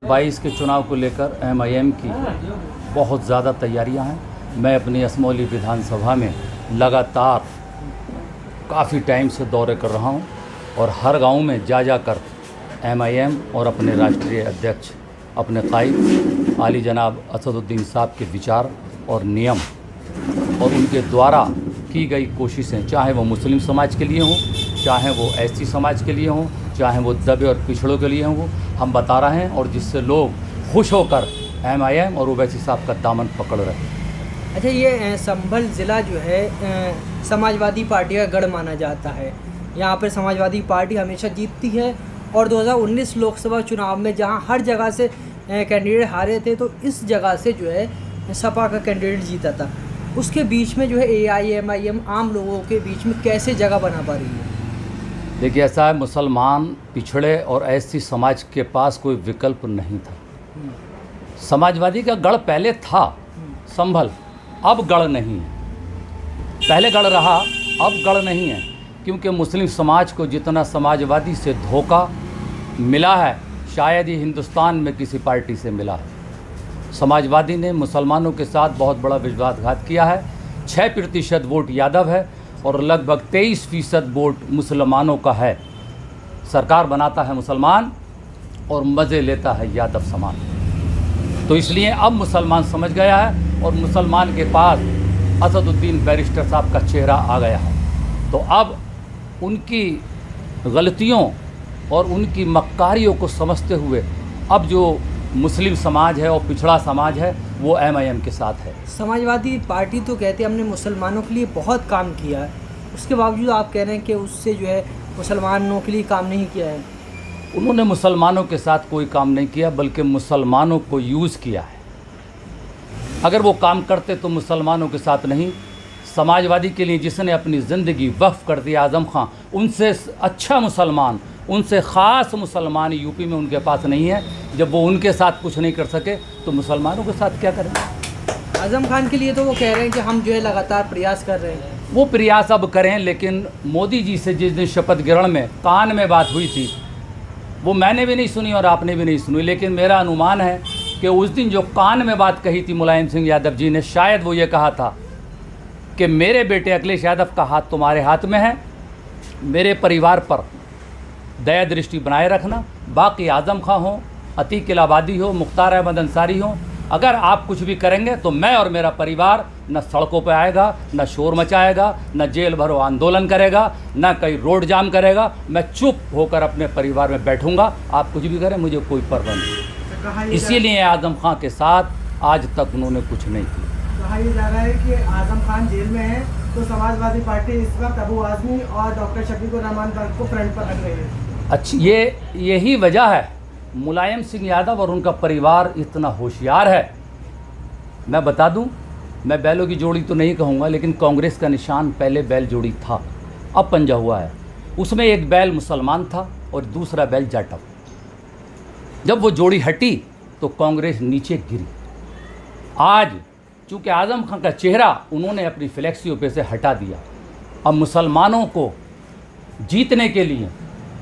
22 के चुनाव को लेकर एमआईएम की बहुत ज़्यादा तैयारियां हैं। मैं अपनी असमौली विधानसभा में लगातार काफ़ी टाइम से दौरे कर रहा हूं और हर गांव में जा कर एमआईएम और अपने राष्ट्रीय अध्यक्ष अपने कायद आली जनाब असदुद्दीन साहब के विचार और नियम और उनके द्वारा की गई कोशिशें, चाहे वो मुस्लिम समाज के लिए हों, चाहे वो एससी समाज के लिए हों, चाहे वो दबे और पिछड़ों के लिए हों, हम बता रहे हैं और जिससे लोग खुश होकर एमआईएम और ओवैसी साहब का दामन पकड़ रहे हैं। अच्छा, ये संभल ज़िला जो है समाजवादी पार्टी का गढ़ माना जाता है। यहाँ पर समाजवादी पार्टी हमेशा जीतती है और 2019 लोकसभा चुनाव में जहाँ हर जगह से कैंडिडेट हारे थे, तो इस जगह से जो है सपा का कैंडिडेट जीता था। उसके बीच में जो है एआईएमआईएम आम लोगों के बीच में कैसे जगह बना पा रही है? देखिए, ऐसा है, मुसलमान पिछड़े और एससी समाज के पास कोई विकल्प नहीं था। समाजवादी का गढ़ पहले था संभल, अब गढ़ नहीं है। पहले गढ़ रहा, अब गढ़ नहीं है, क्योंकि मुस्लिम समाज को जितना समाजवादी से धोखा मिला है शायद ही हिंदुस्तान में किसी पार्टी से मिला है। समाजवादी ने मुसलमानों के साथ बहुत बड़ा विश्वासघात किया है। 6% वोट यादव है और लगभग 23% वोट मुसलमानों का है। सरकार बनाता है मुसलमान और मज़े लेता है यादव समाज। तो इसलिए अब मुसलमान समझ गया है और मुसलमान के पास असदुद्दीन बैरिस्टर साहब का चेहरा आ गया है। तो अब उनकी गलतियों और उनकी मक्कारियों को समझते हुए अब जो मुस्लिम समाज है और पिछड़ा समाज है वो एमआईएम के साथ है। समाजवादी पार्टी तो कहते हैं हमने मुसलमानों के लिए बहुत काम किया है, उसके बावजूद आप कह रहे हैं कि उससे जो है मुसलमानों के लिए काम नहीं किया है। उन्होंने मुसलमानों के साथ कोई काम नहीं किया, बल्कि मुसलमानों को यूज़ किया है। अगर वो काम करते तो मुसलमानों के साथ नहीं, समाजवादी के लिए जिसने अपनी ज़िंदगी वक्फ कर दी आज़म खां, उनसे अच्छा मुसलमान, उनसे ख़ास मुसलमान यूपी में उनके पास नहीं है। जब वो उनके साथ कुछ नहीं कर सके तो मुसलमानों के साथ क्या करें? आज़म खान के लिए तो वो कह रहे हैं कि हम जो है लगातार प्रयास कर रहे हैं। वो प्रयास अब करें, लेकिन मोदी जी से जिस दिन शपथ ग्रहण में कान में बात हुई थी वो मैंने भी नहीं सुनी और आपने भी नहीं सुनी, लेकिन मेरा अनुमान है कि उस दिन जो कान में बात कही थी मुलायम सिंह यादव जी ने, शायद वो ये कहा था कि मेरे बेटे अखिलेश यादव का हाथ तुम्हारे हाथ में है, मेरे परिवार पर दया दृष्टि बनाए रखना। बाकी आज़म खां हो, अतीक इलाहाबादी हो, मुख्तार अहमद अंसारी हो, अगर आप कुछ भी करेंगे तो मैं और मेरा परिवार न सड़कों पर आएगा, न शोर मचाएगा, न जेल भरो आंदोलन करेगा, न कहीं रोड जाम करेगा। मैं चुप होकर अपने परिवार में बैठूंगा, आप कुछ भी करें मुझे कोई परवाह नहीं। इसीलिए आज़म खां के साथ आज तक उन्होंने कुछ नहीं किया। कहा यह जा रहा है कि आज़म खान जेल में है तो समाजवादी पार्टी इस वक्त अबू आज़मी और डॉक्टर शफीकुर रहमान को फ्रंट पर रख रही है। अच्छी, यही वजह है मुलायम सिंह यादव और उनका परिवार इतना होशियार है। मैं बता दूं, मैं बैलों की जोड़ी तो नहीं कहूँगा, लेकिन कांग्रेस का निशान पहले बैल जोड़ी था, अब पंजा हुआ है। उसमें एक बैल मुसलमान था और दूसरा बैल जाटव। जब वो जोड़ी हटी तो कांग्रेस नीचे गिरी। आज चूँकि आज़म खां का चेहरा उन्होंने अपनी फ्लेक्सियों पे से हटा दिया, अब मुसलमानों को जीतने के लिए,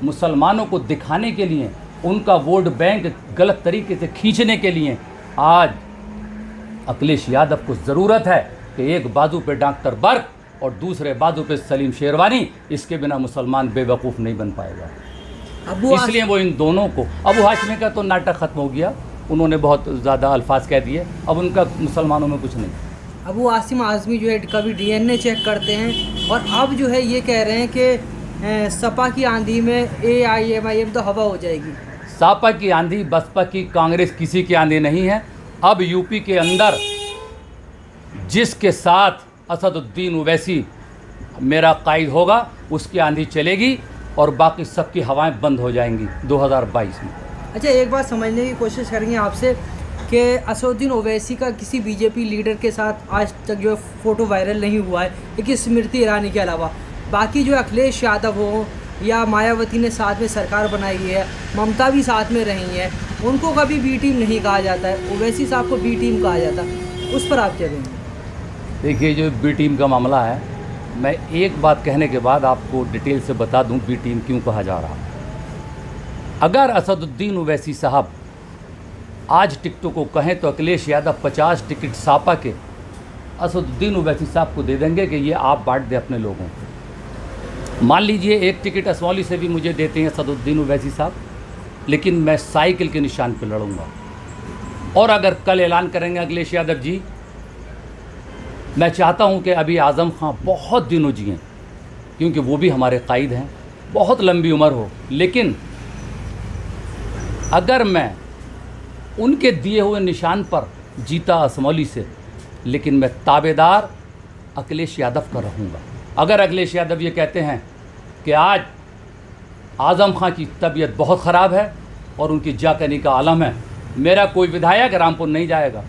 मुसलमानों को दिखाने के लिए, उनका वोट बैंक गलत तरीके से खींचने के लिए आज अखिलेश यादव को ज़रूरत है कि एक बाजू पे डॉक्टर बर्क और दूसरे बाजू पे सलीम शेरवानी, इसके बिना मुसलमान बेवकूफ़ नहीं बन पाएगा। इसलिए वो इन दोनों को, अबू हाशमी का तो नाटक ख़त्म हो गया, उन्होंने बहुत ज़्यादा अल्फाज कह दिए, अब उनका मुसलमानों में कुछ नहीं। अबू आसिम आज़मी जो है कभी डीएनए चेक करते हैं और अब जो है ये कह रहे हैं कि सपा की आंधी में एआईएमआईएम तो हवा हो जाएगी। सपा की आंधी, बसपा की, कांग्रेस किसी की आंधी नहीं है। अब यूपी के अंदर जिसके साथ असदुद्दीन ओवैसी मेरा कायद होगा उसकी आंधी चलेगी और बाकी सबकी हवाएं बंद हो जाएंगी 2022 में। अच्छा, एक बात समझने की कोशिश करेंगे आपसे कि असदुद्दीन ओवैसी का किसी बीजेपी लीडर के साथ आज तक जो फ़ोटो वायरल नहीं हुआ है, लेकिन स्मृति ईरानी के अलावा बाकी जो अखिलेश यादव हो या मायावती ने साथ में सरकार बनाई है, ममता भी साथ में रही है, उनको कभी बी टीम नहीं कहा जाता है, ओवैसी साहब को बी टीम कहा जाता है। उस पर आप क्या कहेंगे? देखिए, जो बी टीम का मामला है, मैं एक बात कहने के बाद आपको डिटेल से बता दूं बी टीम क्यों कहा जा रहा है। अगर असदुद्दीन ओवैसी साहब आज टिकटों को कहें तो अखिलेश यादव 50 टिकट सापा के असदुद्दीन ओवैसी साहब को दे देंगे कि ये आप बांट दें अपने लोगों को। मान लीजिए एक टिकट असमौली से भी मुझे देते हैं असदुद्दीन ओवैसी साहब, लेकिन मैं साइकिल के निशान पर लड़ूंगा। और अगर कल ऐलान करेंगे अखिलेश यादव जी, मैं चाहता हूं कि अभी आज़म खां बहुत दिनों जिएं, क्योंकि वो भी हमारे कायद हैं, बहुत लंबी उम्र हो, लेकिन अगर मैं उनके दिए हुए निशान पर जीता असमौली से, लेकिन मैं ताबेदार अखिलेश यादव का रहूँगा। अगर अखिलेश यादव ये कहते हैं कि आज आज़म खां की तबीयत बहुत ख़राब है और उनकी जाकनी का आलम है, मेरा कोई विधायक रामपुर नहीं जाएगा,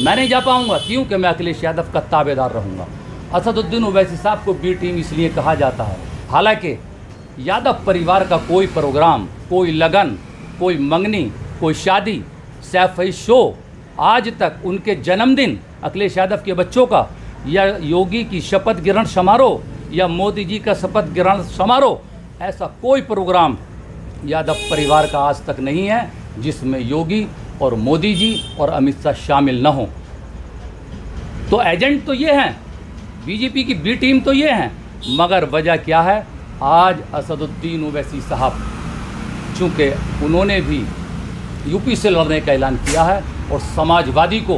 मैं नहीं जा पाऊँगा, क्योंकि मैं अखिलेश यादव का ताबेदार रहूँगा। असदुद्दीन ओवैसी साहब को बी टीम इसलिए कहा जाता है, हालांकि यादव परिवार का कोई प्रोग्राम, कोई लगन, कोई मंगनी, कोई शादी, सैफई शो, आज तक उनके जन्मदिन अखिलेश यादव के बच्चों का, या योगी की शपथ ग्रहण समारोह, या मोदी जी का शपथ ग्रहण समारोह, ऐसा कोई प्रोग्राम यादव परिवार का आज तक नहीं है जिसमें योगी और मोदी जी और अमित शाह शामिल न हों। तो एजेंट तो ये हैं, बीजेपी की बी टीम तो ये हैं, मगर वजह क्या है? आज असदुद्दीन ओवैसी साहब, चूँकि उन्होंने भी यूपी से लड़ने का ऐलान किया है और समाजवादी को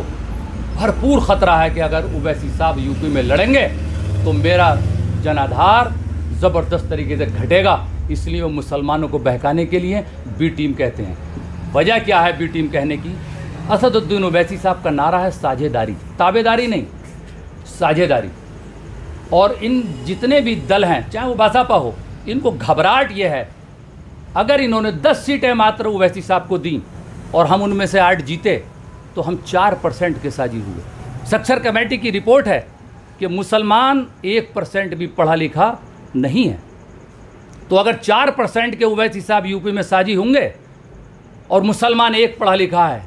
भरपूर ख़तरा है कि अगर ओवैसी साहब यूपी में लड़ेंगे तो मेरा जनाधार ज़बरदस्त तरीके से घटेगा, इसलिए वो मुसलमानों को बहकाने के लिए बी टीम कहते हैं। वजह क्या है बी टीम कहने की? असदुद्दीन ओवैसी साहब का नारा है साझेदारी, ताबेदारी नहीं, साझेदारी। और इन जितने भी दल हैं, चाहे वो बसपा हो, इनको घबराहट ये है, अगर इन्होंने 10 सीटें मात्र ओवैसी साहब को दी और हम उनमें से 8 जीते तो हम 4% के साझी हुए। सक्सर कमेटी की रिपोर्ट है कि मुसलमान 1% भी पढ़ा लिखा नहीं है। तो अगर 4% के ओवैसी साहब यूपी में साझी होंगे और मुसलमान 1 पढ़ा लिखा है,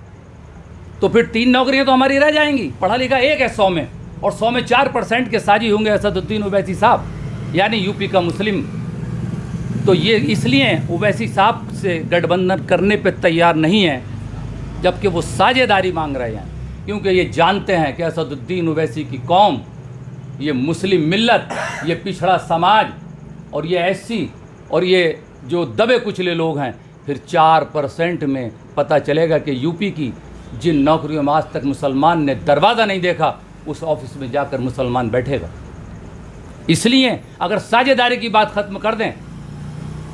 तो फिर 3 नौकरियां तो हमारी रह जाएंगी। पढ़ा लिखा 1 है 100 में, और 100 में 4% के साझी होंगे असदुद्दीन ओवैसी साहब, यानी यूपी का मुस्लिम। तो ये इसलिए ओवैसी साहब से गठबंधन करने पे तैयार नहीं है, जबकि वो साझेदारी मांग रहे हैं, क्योंकि ये जानते हैं कि असदुद्दीन ओवैसी की कौम, ये मुस्लिम मिल्लत, ये पिछड़ा समाज और ये एससी और ये जो दबे कुचले लोग हैं, फिर 4% में पता चलेगा कि यूपी की जिन नौकरियों में आज तक मुसलमान ने दरवाज़ा नहीं देखा, उस ऑफिस में जाकर मुसलमान बैठेगा। इसलिए अगर साझेदारी की बात ख़त्म कर दें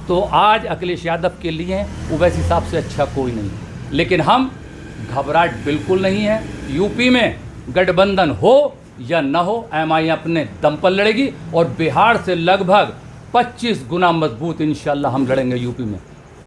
तो आज अखिलेश यादव के लिए ओवैसी साहब से अच्छा कोई नहीं। लेकिन हम घबराहट बिल्कुल नहीं है, यूपी में गठबंधन हो या न हो, एमआई अपने दम पर लड़ेगी और बिहार से लगभग 25 गुना मजबूत इंशाल्लाह हम लड़ेंगे यूपी में।